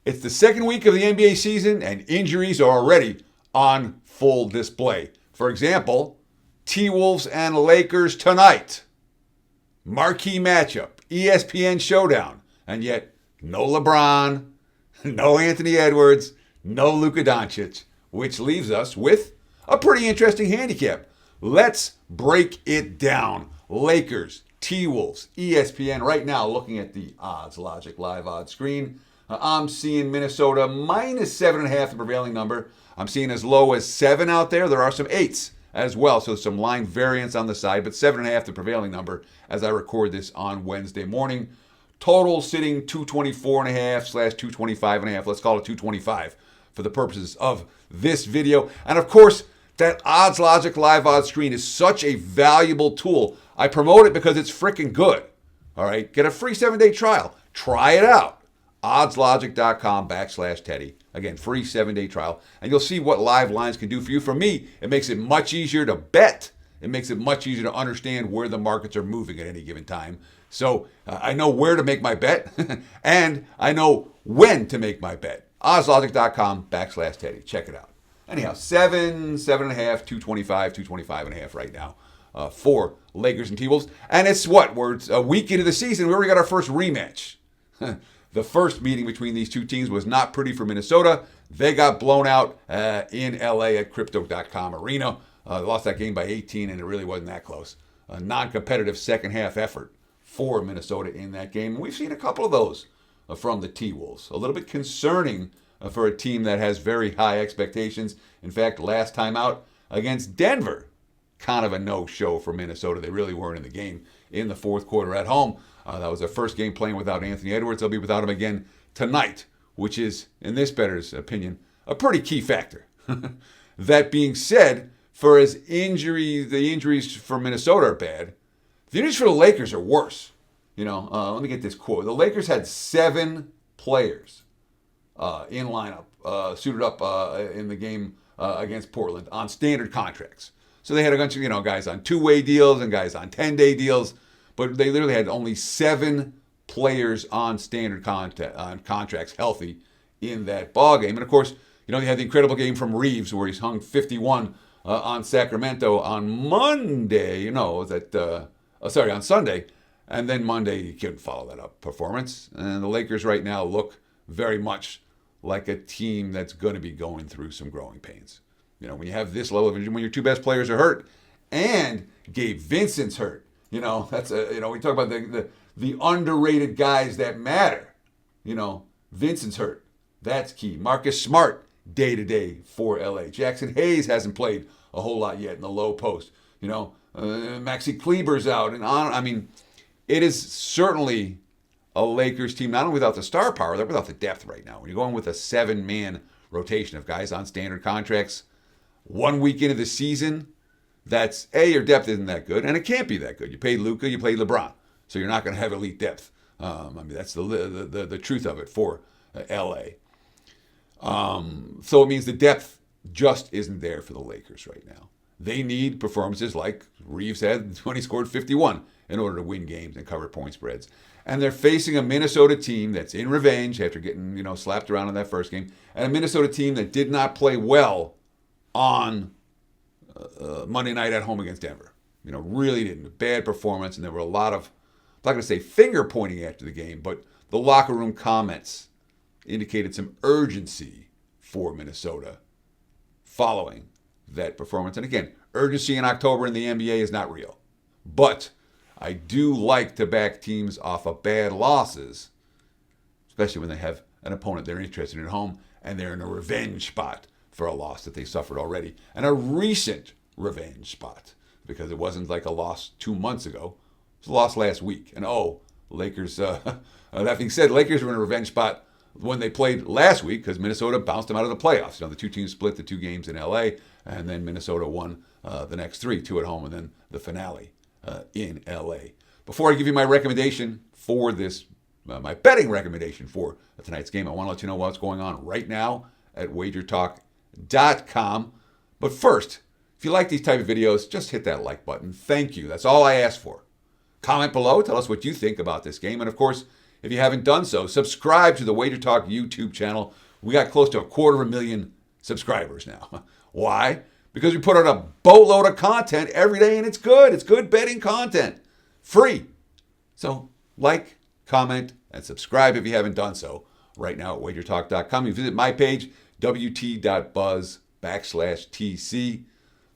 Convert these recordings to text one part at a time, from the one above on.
It's the second week of the NBA season, and injuries are already on full display. For example, T-Wolves and Lakers tonight. Marquee matchup, ESPN showdown, and yet no LeBron, no Anthony Edwards, no Luka Doncic, which leaves us with a pretty interesting handicap. Let's break it down. Lakers, T-Wolves, ESPN. Right now, looking at the Odds Logic live odds screen, I'm seeing Minnesota minus 7.5, the prevailing number. I'm seeing as low as 7 out there. There are some 8s as well, so some line variance on the side, but 7.5, the prevailing number as I record this on Wednesday morning. Total sitting 224.5/225.5. Let's call it 225 for the purposes of this video. And of course, that Odds Logic live odds screen is such a valuable tool. I promote it because it's freaking good. All right, get a free 7-day trial. Try it out. oddslogic.com/Teddy. Again, free 7-day trial. And you'll see what live lines can do for you. For me, it makes it much easier to bet. It makes it much easier to understand where the markets are moving at any given time. So I know where to make my bet, and I know when to make my bet. oddslogic.com/Teddy. Check it out. Anyhow, 7, 7.5, 225, 225.5 right now for Lakers and T-Wolves. And it's what? We're a week into the season. We already got our first rematch. The first meeting between these two teams was not pretty for Minnesota. They got blown out in LA at Crypto.com Arena. They lost that game by 18, and it really wasn't that close. A non-competitive second half effort for Minnesota in that game. And we've seen a couple of those from the T-Wolves. A little bit concerning for a team that has very high expectations. In fact, last time out against Denver, kind of a no-show for Minnesota. They really weren't in the game in the fourth quarter at home. That was their first game playing without Anthony Edwards. They'll be without him again tonight, which is, in this bettor's opinion, a pretty key factor. That being said, for as the injuries for Minnesota are bad, the injuries for the Lakers are worse. Let me get this quote. The Lakers had 7 players in lineup, suited up in the game against Portland on standard contracts. So they had a bunch of guys on 2-way deals and guys on 10-day deals, but they literally had only 7 players on standard contracts healthy in that ball game. And of course, they had the incredible game from Reeves where he's hung 51 on Sacramento on Monday. On Sunday. And then Monday, he couldn't follow that up performance. And the Lakers right now look very much like a team that's going to be going through some growing pains. When you have this level of injury, when your 2 best players are hurt, and Gabe Vincent's hurt, that's we talk about the underrated guys that matter. Vincent's hurt. That's key. Marcus Smart, day-to-day for LA. Jackson Hayes hasn't played a whole lot yet in the low post. Maxi Kleber's out. And it is certainly a Lakers team, not only without the star power, they're without the depth right now. When you're going with a 7-man rotation of guys on standard contracts, 1 week into the season, that's your depth isn't that good, and it can't be that good. You paid Luka, you paid LeBron, so you're not going to have elite depth. That's the truth of it for LA. So it means the depth just isn't there for the Lakers right now. They need performances like Reeves had when he scored 51 in order to win games and cover point spreads. And they're facing a Minnesota team that's in revenge after getting slapped around in that first game, and a Minnesota team that did not play well on Monday night at home against Denver. Really didn't. Bad performance, and there were a lot of, I'm not going to say finger pointing after the game, but the locker room comments indicated some urgency for Minnesota following that performance. And again, urgency in October in the NBA is not real. But I do like to back teams off of bad losses, especially when they have an opponent they're interested in at home and they're in a revenge spot for a loss that they suffered already, and a recent revenge spot, because it wasn't like a loss 2 months ago. It was a loss last week. And Lakers, that being said, Lakers were in a revenge spot when they played last week because Minnesota bounced them out of the playoffs. The 2 teams split the 2 games in LA, and then Minnesota won the next 3, 2 at home, and then the finale in LA. Before I give you my recommendation for this, my betting recommendation for tonight's game, I want to let you know what's going on right now at wagertalk.com. But first, if you like these type of videos, just hit that like button. Thank you. That's all I ask for. Comment below. Tell us what you think about this game. And of course, if you haven't done so, subscribe to the Wager Talk YouTube channel. We got close to 250,000 subscribers now. Why? Because we put out a boatload of content every day, and it's good. It's good betting content. Free. So like, comment, and subscribe if you haven't done so right now at wagertalk.com. You visit my page, wt.buzz/TC.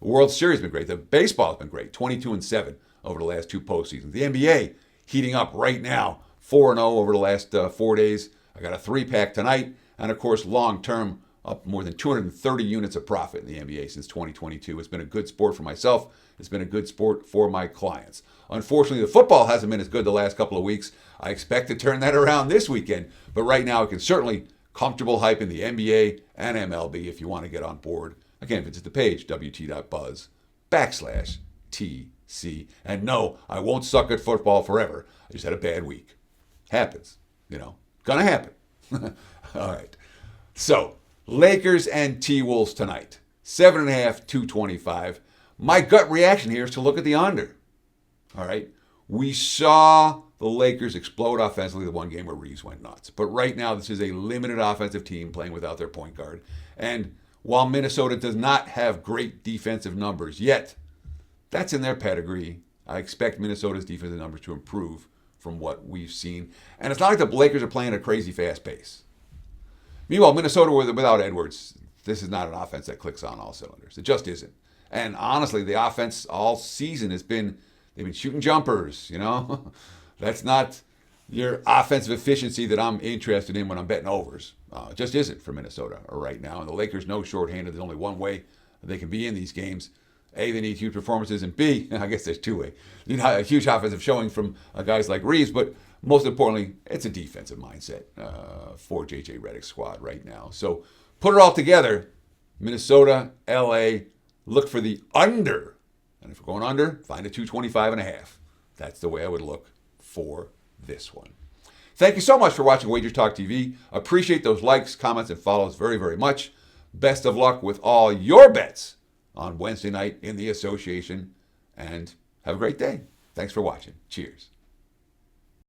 The World Series has been great. The baseball has been great, 22-7 over the last 2 postseasons. The NBA heating up right now, 4-0 over the last 4 days. I got a 3-pack tonight, and of course, long-term, up more than 230 units of profit in the NBA since 2022. It's been a good sport for myself. It's been a good sport for my clients. Unfortunately, the football hasn't been as good the last couple of weeks. I expect to turn that around this weekend, but right now I can certainly comfortable hype in the NBA and MLB if you want to get on board. Again, visit the page, wt.buzz/TC. And no, I won't suck at football forever. I just had a bad week. Happens, gonna happen. All right. So, Lakers and T-Wolves tonight. 7.5, 225. My gut reaction here is to look at the under. All right. We saw the Lakers explode offensively the one game where Reeves went nuts. But right now, this is a limited offensive team playing without their point guard. And while Minnesota does not have great defensive numbers yet, that's in their pedigree. I expect Minnesota's defensive numbers to improve from what we've seen. And it's not like the Lakers are playing at a crazy fast pace. Meanwhile, Minnesota without Edwards, this is not an offense that clicks on all cylinders. It just isn't. And honestly, the offense all season they've been shooting jumpers, That's not your offensive efficiency that I'm interested in when I'm betting overs. It just isn't for Minnesota right now. And the Lakers know shorthanded. There's only one way they can be in these games. A, they need huge performances, and B, I guess there's two ways. You need a huge offensive showing from guys like Reeves, but most importantly, it's a defensive mindset for J.J. Redick's squad right now. So put it all together, Minnesota, L.A., look for the under. And if we're going under, find a 225.5. That's the way I would look for this one. Thank you so much for watching Wager Talk TV. Appreciate those likes, comments, and follows very, very much. Best of luck with all your bets on Wednesday night in the association, and have a great day. Thanks for watching. Cheers.